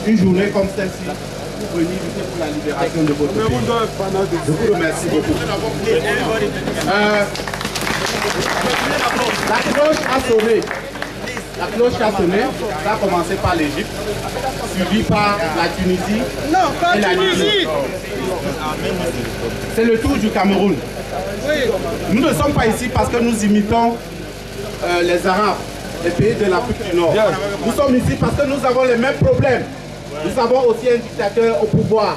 une journée comme celle-ci, pour venir lutter pour la libération de votre pays. Je vous remercie beaucoup. La cloche a sonné. La cloche a sonné. Ça a commencé par l'Égypte, suivi par la Tunisie et la Libye. C'est le tour du Cameroun. Nous ne sommes pas ici parce que nous imitons les Arabes, les pays de l'Afrique du Nord. Nous sommes ici parce que nous avons les mêmes problèmes. Nous avons aussi un dictateur au pouvoir.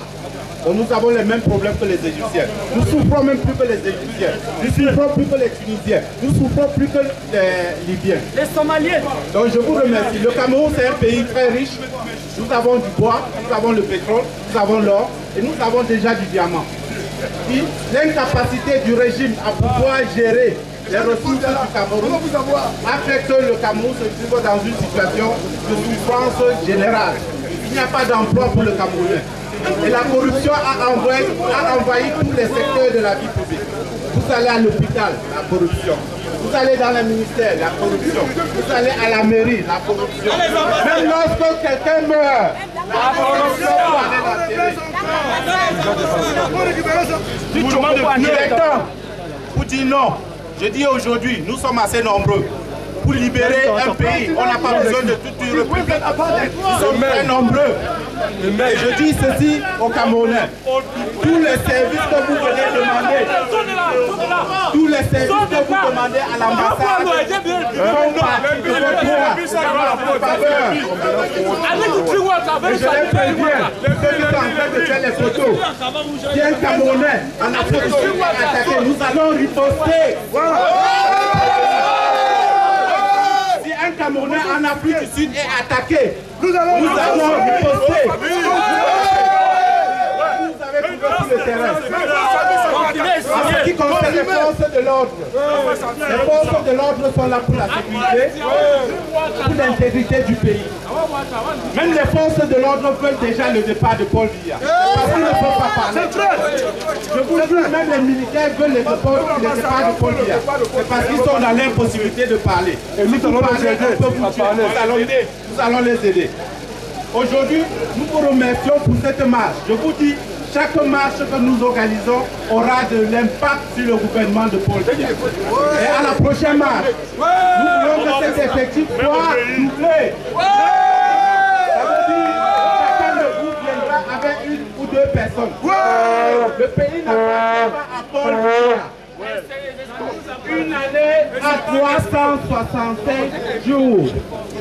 Donc nous avons les mêmes problèmes que les Égyptiens. Nous souffrons même plus que les Égyptiens. Nous souffrons plus que les Tunisiens. Nous souffrons plus que les Libyens. Les Somaliens. Donc je vous remercie. Le Cameroun, c'est un pays très riche. Nous avons du bois, nous avons le pétrole, nous avons l'or et nous avons déjà du diamant. Puis l'incapacité du régime à pouvoir gérer les ressources du Cameroun a fait que le Cameroun se trouve dans une situation de souffrance générale. Il n'y a pas d'emploi pour le Camerounais. Et la corruption a envahi tous les secteurs de la vie publique. Vous allez à l'hôpital, la corruption. Vous allez dans le ministère, la corruption. Vous allez à la mairie, la corruption. Même lorsque quelqu'un meurt, la corruption doit aller l'enterrer. Il est temps pour dire non. Je dis aujourd'hui, nous sommes assez nombreux. Pour libérer un pays, on n'a pas besoin de toute une république. Nous sommes très nombreux. Et je dis ceci aux Camerounais. Tous les services que vous venez demander, tous les services que vous demandez à l'ambassade font partie de votre droit. Et je les préviens, ceux qui sont en train de faire les photos, si un Camerounais en Afrique du Sud est attaqué, nous allons riposter. Un Camerounais en Afrique du Sud est attaqué. Nous allons riposter. Vous avez trouvé sur le terrain. En ce qui concerne les forces de l'ordre, les forces de l'ordre sont là pour la sécurité, pour l'intégrité du pays. Même les forces de l'ordre veulent déjà le départ de Paul Biya. Parce qu'ils ne peuvent pas parler. Je vous dis, même les militaires veulent le départ de Paul Biya. C'est parce qu'ils sont dans l'impossibilité de parler. Et nous allons les aider. Nous allons les aider. Aujourd'hui, nous vous remercions pour cette marche. Je vous dis, chaque marche que nous organisons aura de l'impact sur le gouvernement de Paul Biya. Et à la prochaine marche, nous voulons que cet effectif soit doublé. Ça veut dire que chacun de vous viendra avec une ou deux personnes. Le pays n'appartient pas à Paul Biya. Une année à 365 jours.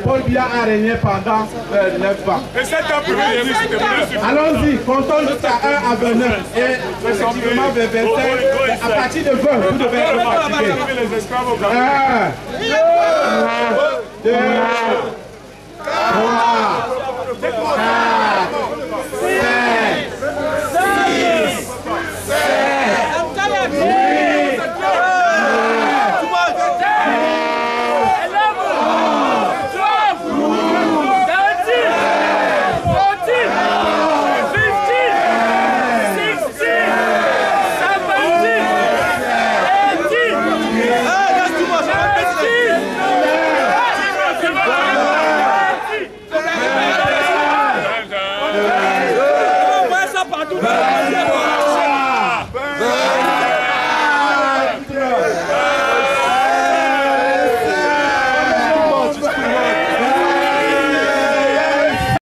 Paul Biya a régné pendant 9 ans. Allons-y, comptons jusqu'à 1 à 29. Et effectivement, vers 25, à partir de 20, vous devez être fatigué. 1, 2, 3, 4, 5, 6, 7, 8. Partout.